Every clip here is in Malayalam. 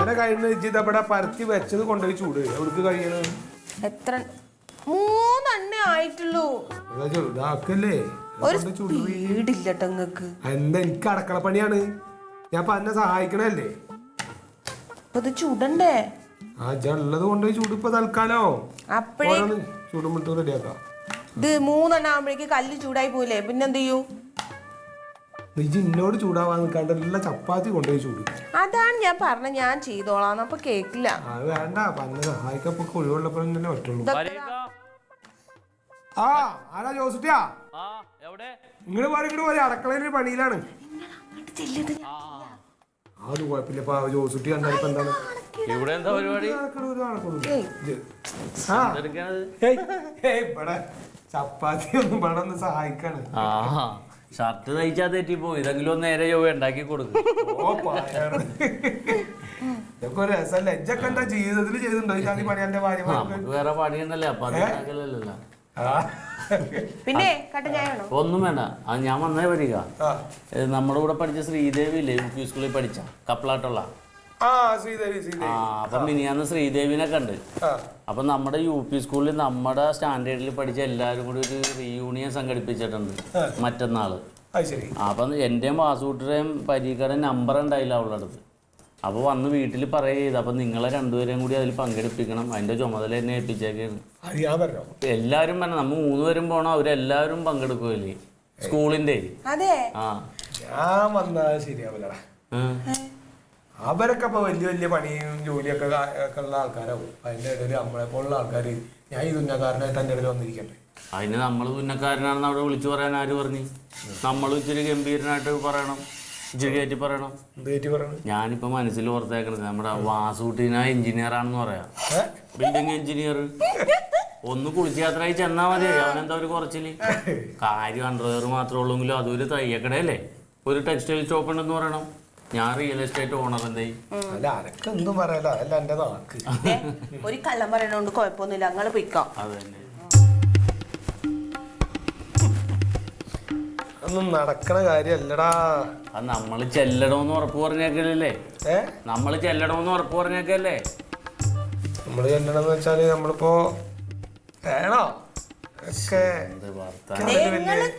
അങ്ങനെ കഴിഞ്ഞ ഇതവിടെ പരത്തി വെച്ചത് കൊണ്ടുപോയി ചൂട് എവിടേക്ക് കഴിയണത്? എത്ര 3 ആയിട്ടുള്ളൂ. ഇതാക്കല്ലേ വീടില്ലട്ടോ നിങ്ങക്ക്. എന്താ എനിക്ക് അടക്കള പണിയാണ്. ഞാൻ എന്നെ സഹായിക്കണല്ലേ. ഇത് ചൂടണ്ടേ? ആ ഉള്ളത് കൊണ്ടുപോയി ചൂട് ഇപ്പൊ തൽക്കാലോ അപ്പഴേ ചൂടുമിട്ട് റെഡിയാക്കാം. ഇത് 3 ആവുമ്പോഴേക്ക് കല്ല് ചൂടായി പോയില്ലേ, പിന്നെന്ത് ചെയ്യൂ? ഇന്നോട് ചൂടാവാൻ നിൽക്കാണ്ട് എല്ലാ ചപ്പാത്തി കൊണ്ടുപോയി ചൂട്. അതാണ് ഞാൻ പറഞ്ഞ, ഞാൻ ചെയ്തോളാം. അപ്പൊ കേക്കില്ല. അത് വേണ്ട, പറഞ്ഞ സഹായിക്കപ്പൊ ഒഴിവുള്ളപ്പോഴല്ലേ പറ്റുള്ളൂ. ആ ആരാ ജോസുട്ടിയാ? ഇങ്ങോട്ട് പോലെ അടക്കളയിൽ പണിയിലാണ്. അത് കുഴപ്പമില്ല. ജോസുട്ടി കണ്ടാൽ ഇപ്പൊ എന്താണ് ഇവിടെ എന്താ പരിപാടി? ഇവിടെ ചപ്പാത്തി ഒന്നും ഇവിടെ ഒന്ന് സഹായിക്കാണ്. ഷർട്ട് തയ്ച്ചാ തെറ്റിപ്പോ ഇതെങ്കിലും ഒന്ന് നേരെ ചൊവ്വ ഉണ്ടാക്കി കൊടുക്കും. ഇതൊക്കെ രസമല്ല. ഇതൊക്കെ എന്താ ജീവിതത്തിൽ ചെയ്തിട്ടുണ്ടോ ഈ പണി? എന്റെ ഭാര്യ വേറെ പണിയുണ്ടല്ലേ, അപ്പൊ അതില്ലല്ലോ. പിന്നെ ഒന്നും വേണ്ട, അത് ഞാൻ വന്നേ വരിക. നമ്മുടെ കൂടെ പഠിച്ച ശ്രീദേവി ഇല്ലേ, UP സ്കൂളിൽ പഠിച്ച കപ്പിളാട്ടുള്ള. അപ്പൊ മിനിയാന്ന് ശ്രീദേവിനെ കണ്ട്. അപ്പൊ നമ്മുടെ UP സ്കൂളിൽ നമ്മുടെ സ്റ്റാൻഡേർഡിൽ പഠിച്ച എല്ലാരും കൂടി ഒരു റീയൂണിയൻ സംഘടിപ്പിച്ചിട്ടുണ്ട് മറ്റന്നാള്. അപ്പൊ എന്റെയും വാസുകൂട്ടരെയും പരീക്ഷയുടെ നമ്പർ ഉണ്ടായില്ല അവളുടെ അടുത്ത്. അപ്പൊ വന്ന് വീട്ടിൽ പറയുക. അപ്പൊ നിങ്ങളെ രണ്ടുപേരെയും കൂടി അതിൽ പങ്കെടുപ്പിക്കണം, അതിന്റെ ചുമതല എന്നെ ഏൽപ്പിച്ചേക്കാണ്. എല്ലാരും പറഞ്ഞ നമ്മ 3 പേരും പോണം, അവരെല്ലാരും പങ്കെടുക്കുമല്ലേ സ്കൂളിന്റെ. ആ ഞാൻ വന്നാ ശരിയാവില്ല. അവരൊക്കെ ഇപ്പൊ വലിയ വലിയ പണിയും ജോലിയൊക്കെ ഉള്ള ആൾക്കാരാവും. അതിന്റെ ഇടയിൽ നമ്മളെ പോലുള്ള ആൾക്കാര് ഞാൻ ഈ തുന്നക്കാരനായിട്ട് എന്റെ ഇടയിൽ വന്നിരിക്കട്ടെ. അതിന് നമ്മൾ തുന്നക്കാരനാണെന്ന് അവിടെ വിളിച്ചു പറയാൻ ആര് പറഞ്ഞു? നമ്മൾ ഇച്ചിരി ഗംഭീരനായിട്ട് പറയണം, ഇച്ചിരി കയറ്റി പറയണം. ഞാനിപ്പോ മനസ്സിൽ ഓർത്തേക്കണത് നമ്മുടെ വാസൂട്ടിന എഞ്ചിനീയർ ആണെന്ന് പറയാം. Building engineer. ഒന്ന് കുളിച്ചാത്രായി ചെന്നാ മതി, അവനെന്താ ഒരു കുറച്ചില്. കാര്യം അണ്ടർവെയർ മാത്രമേ ഉള്ളെങ്കിലും അതൊരു തയ്യക്കടയല്ലേ, ഒരു ടെക്സ്റ്റൈൽ ഷോപ്പ് ഉണ്ടെന്ന് പറയണം. ഞാൻ റിയൽ എസ്റ്റേറ്റ് ഓണർ. എന്തായി ഒരു കള്ളം പറയണോണ്ട് കുഴപ്പമൊന്നുമില്ല, ഞങ്ങള് പോയിക്കോ. അതന്നെ ഒന്നും നടക്കണ കാര്യല്ലടാ. അത് നമ്മള് ചെല്ലണമെന്ന് ഉറപ്പ് പറഞ്ഞേക്കല്ലേ. നമ്മള് ചെല്ലണമെന്ന് ഉറപ്പ് പറഞ്ഞേക്കല്ലേ. നമ്മള് ചെല്ലണമെന്ന് വെച്ചാല് നമ്മളിപ്പോ വേണോ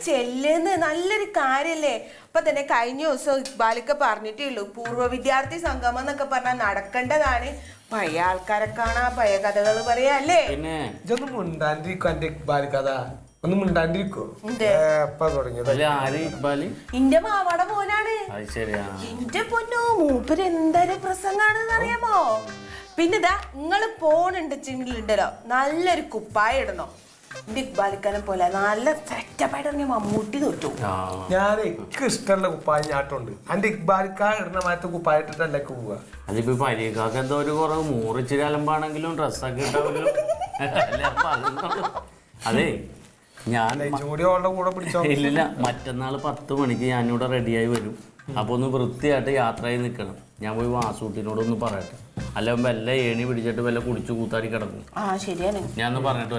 ചെല്ലുന്ന നല്ലൊരു കാര്യല്ലേ. ഇപ്പൊ തന്നെ കഴിഞ്ഞ ദിവസം ഇക്ബാലൊക്കെ പറഞ്ഞിട്ടേ ഉള്ളൂ, പൂർവ്വ വിദ്യാർത്ഥി സംഗമം എന്നൊക്കെ പറഞ്ഞാൽ നടക്കേണ്ടതാണ്. പഴയ ആൾക്കാരെ കാണാ, പഴയ കഥകൾ പറയാ അല്ലേ. പിന്നെ ഇതൊന്നും മിണ്ടാണ്ടിരിക്കും. എന്റെ ഇക്ബാൽ കഥ ഒന്നും മിണ്ടാണ്ടിരിക്കോ? എപ്പാ തുടങ്ങിയത്? എന്റെ മാവാടെ മോനാണ്. എന്റെ പൊന്നോ, മൂപ്പര് എന്തായാലും പ്രസംഗാണെന്ന് അറിയാമോ. പിന്നെ ഇതാ നിങ്ങള് പോണുണ്ടെങ്കിലുണ്ടല്ലോ നല്ലൊരു കുപ്പായ ഇടണോ. എന്റെ ഇക്ബാലിക്കാനെ പോലെ നല്ല സെറ്റപ്പായിട്ട് ഇറങ്ങിയ മമ്മൂട്ടി തോറ്റു. ഞാൻ എനിക്ക് ഇഷ്ടമുള്ള കുപ്പായ ഞാട്ടുണ്ട്. എന്റെ ഇക്ബാലിക്കാ ഇടുന്ന മാറ്റം കുപ്പായ ഇട്ടിട്ടല്ലേ പോവുക. അതിപ്പോ പരീക്കാക്ക് എന്തോ ഒരു കുറവ്, മൂറിച്ചിരി അലമ്പാണെങ്കിലും ഡ്രസ്സൊക്കെ ഇട്ടാവല്ലോ. അതെ ഞാൻ ഇല്ലില്ല, മറ്റന്നാൾ 10 മണിക്ക് ഞാനിവിടെ റെഡിയായി വരും. അപ്പൊ ഒന്ന് വൃത്തിയായിട്ട് യാത്രയായി നിൽക്കണം. ഞാൻ പോയി വാസൂട്ടിനോടൊന്ന് പറയട്ടെ, അല്ല വല്ല ഏണി പിടിച്ചിട്ട് വല്ല കുടിച്ചു കൂത്താടി കിടക്കും. ഞാൻ ഒന്ന് പറഞ്ഞിട്ട്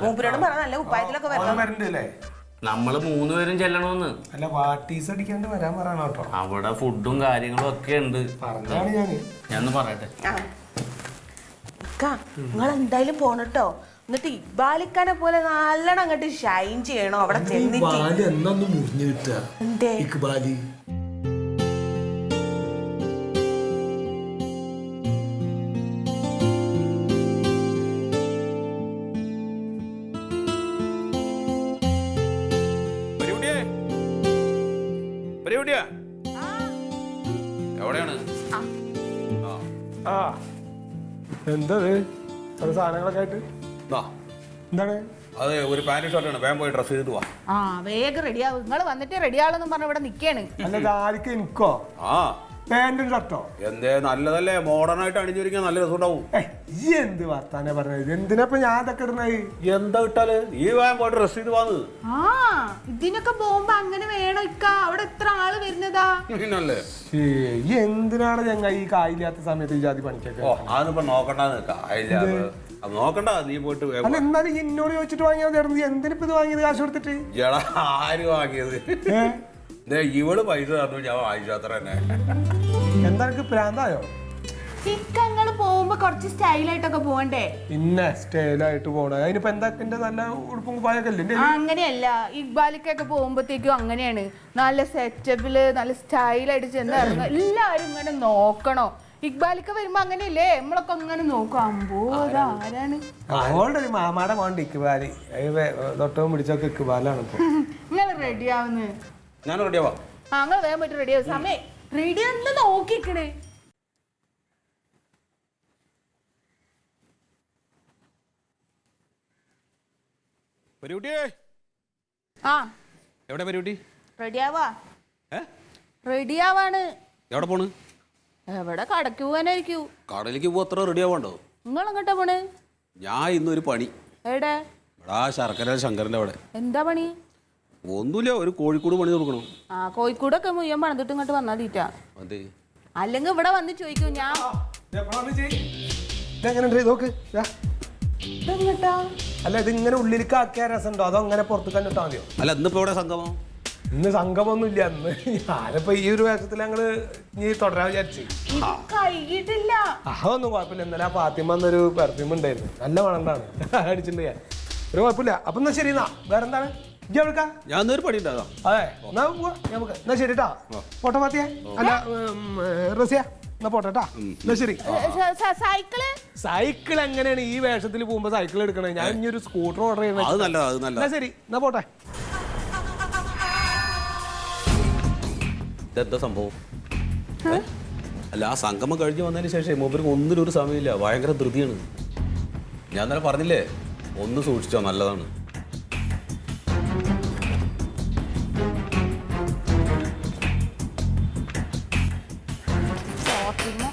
നമ്മള് 3 പേരും ചെല്ലണോന്ന്. അവിടെ ഫുഡും കാര്യങ്ങളും ഒക്കെ ഉണ്ട്. ഞാൻ ഒന്ന് പറയട്ടെ. നിങ്ങൾ എന്തായാലും പോണട്ടോ. എന്നിട്ട് ഇക്ബാലിക്കാനെ പോലെ നല്ലോണം അങ്ങോട്ട് ഷൈൻ ചെയ്യണോ അവിടെ ചെന്നിട്ട്. എവിടെയാണ്? എന്താ സാധനങ്ങളൊക്കെ ആയിട്ട് എന്താണ്? അതെ, ഒരു പാന്റ് ഷർട്ടാണ്. വേഗം പോയി ഡ്രസ് ചെയ്തിട്ട് വാ. വേഗം റെഡിയാവും. നിങ്ങൾ വന്നിട്ട് റെഡിയാവെന്നും പറഞ്ഞ ഇവിടെ നിക്കാണ്. അല്ല ആർക്ക് എനിക്കോ? പാന്റും ഷർട്ടോ? എന്തേ നല്ലതല്ലേ, മോഡേൺ ആയിട്ട് അണിഞ്ഞിരിക്കാൻ നല്ല രസമുണ്ടാവും. എന്ത് വർത്താനാ പറഞ്ഞത്? എന്തിനാ ഞാൻ അതൊക്കെ ഇടുന്നത്? എന്താ ഇട്ടാല് ഈ വേഗം പോയിട്ട് ഡ്രസ് ചെയ്ത് വന്നത്. ഇതിനൊക്കെ പോകുമ്പോ അങ്ങനെ വേണോ ഇക്ക? അവിടെ എത്ര ആള് വരുന്നതാ. പിന്നല്ലേ എന്തിനാണ് ഞങ്ങൾ ഈ കായില്ലാത്ത സമയത്ത് ഈ ജാതി പണിക്കൊക്കെ? അതൊന്നിപ്പോ നോക്കണ്ടെന്ന്. നോക്കണ്ട, നീ പോയിട്ട് എന്നാലും എന്നോട് ചോദിച്ചിട്ട് വാങ്ങിയാൽ എന്തിനിപ്പോ ഇത് വാങ്ങിയത് കാശ് കൊടുത്തിട്ട്? ആര് വാങ്ങിയത്? ഇവള് പൈസ തന്നു, ഞാൻ വാങ്ങിച്ചു, അത്ര തന്നെ. എന്താ പ്രാന്തായോ? ഇക്കങ്ങള് പോകുമ്പോ കുറച്ച് സ്റ്റൈലായിട്ടൊക്കെ പോകണ്ടേ? പിന്നെ സ്റ്റൈലായിട്ട് പോണേ അതിനിപ്പോ എന്താ എന്റെ നല്ല ഉടുപ്പും കുപ്പായൊക്കെ അല്ലേ അങ്ങനെയല്ല, ഇക്ബാലിക്കൊക്കെ പോകുമ്പോഴത്തേക്കും അങ്ങനെയാണ്. നല്ല സെറ്റപ്പില് നല്ല സ്റ്റൈലായിട്ട് ചെന്ന് ഇറങ്ങുക. എല്ലാരും ഇങ്ങനെ നോക്കണോ. ഇക്ബാലിക്ക വരുമ്പോ അങ്ങനെയല്ലേ നമ്മളൊക്കെ അങ്ങനെ നോക്കും. അമ്പോ ആരാണ് അവളുടെ ഒരു മാമാടെ മോണ്ട് ഇക്കുബാല് തൊട്ടവും പിടിച്ചൊക്കെ ഇക്കുബാലാണ് ഇപ്പൊ. നിങ്ങൾ റെഡി ആവുന്നു? ഞാൻ റെഡിയാവാ. നിങ്ങൾ വേഗം പോയിട്ട് റെഡി ആവും. സമയം റെഡി ആണെന്ന് നോക്കിക്കണേ. പരികുട്ടിയേ, ആ എവിടെ പരികുട്ടി? റെഡി ആവാ. ഏ റെഡി ആവാണ്. എവിടെ പോണ്? എവിടെ കടക്ക് പോവാനായിരിക്കൂ. കടയിലേക്ക് പോ, അത്ര റെഡി ആവാണ്ടോ? നിങ്ങൾ എങ്ങോട്ടാ പോണ്? ഞാൻ ഇന്നൊരു പണി. എവിടെ? ഇവിടെ ശർക്കര ശങ്കരൻ്റെ അവിടെ. എന്താ പണി? ഒന്നുമില്ല, ഒരു കോഴിക്കോട് പണി കൊടുക്കണം. ആ കോഴിക്കോടൊക്കെ മുയ്യാൻ പണിതിട്ട് ഇങ്ങോട്ട് വന്നാ തീറ്റാ. അതെ, അല്ലെങ്കിൽ ഇവിടെ വന്ന് ചോദിക്കൂ. ഞാൻ നോക്ക് ഇതെങ്ങട്ടാ? അല്ല ഇത് ഇങ്ങനെ ഉള്ളിലേക്ക് ആക്കിയ രസമുണ്ടോ അതോ അങ്ങനെ പുറത്ത് കണ്ടിട്ടാ മതിയോ? അല്ല ഇന്നിപ്പോ ഇവിടെ സംഗമം? ഇന്ന് സംഗമൊന്നും ഇല്ല. അന്ന് ഞാനിപ്പോ ഈ ഒരു വേഷത്തിൽ ഞങ്ങള് ഇനി തുടരാൻ വിചാരിച്ചു. ഇത് കഴുകിയിട്ടില്ല. അതൊന്നും കുഴപ്പമില്ല. ഇന്നലെ ആ ഫാത്തിമ എന്നൊരു പെർഫ്യൂം ഉണ്ടായിരുന്നു, നല്ല മണണ്ടാണ്, അടിച്ചിട്ടുണ്ട് ഞാൻ. ഒരു കുഴപ്പമില്ല. അപ്പൊ എന്നാ ശരി. എന്നാ വേറെന്താണ് ഇജ്ജ് എവിടുക്കാ? ഞാൻ ഇന്നൊരു പണി ഉണ്ടാകാം. അതെ എന്നാ പോവാ നമുക്ക്. എന്നാ ശരി ട്ടാ. പോട്ടെ ഫാത്തിയ. അല്ല റസിയ എന്നാ പോട്ടെട്ടാ. എന്നാ ശരി. സൈക്കിള് സൈക്കിൾ എങ്ങനെയാണ് ഈ വേഷത്തിൽ പോകുമ്പോ സൈക്കിൾ എടുക്കണേ? ഞാൻ ഇനി ഒരു സ്കൂട്ടർ ഓർഡർ അത് ചെയ്യുന്നത്. നല്ലതാ, അത് നല്ലതാ. എന്നാ ശരി, എന്നാ പോട്ടെ. ഇതെന്താ സംഭവം? അല്ല ആ സംഗമം കഴിഞ്ഞ് വന്നതിന് ശേഷം മൂപ്പർക്ക് ഒന്നിനും ഒരു സമയമില്ല, ഭയങ്കര ധൃതിയാണ്. ഞാൻ ഇന്നലെ പറഞ്ഞില്ലേ, ഒന്ന് സൂക്ഷിച്ചോ, നല്ലതാണ്. ഫാത്തിമ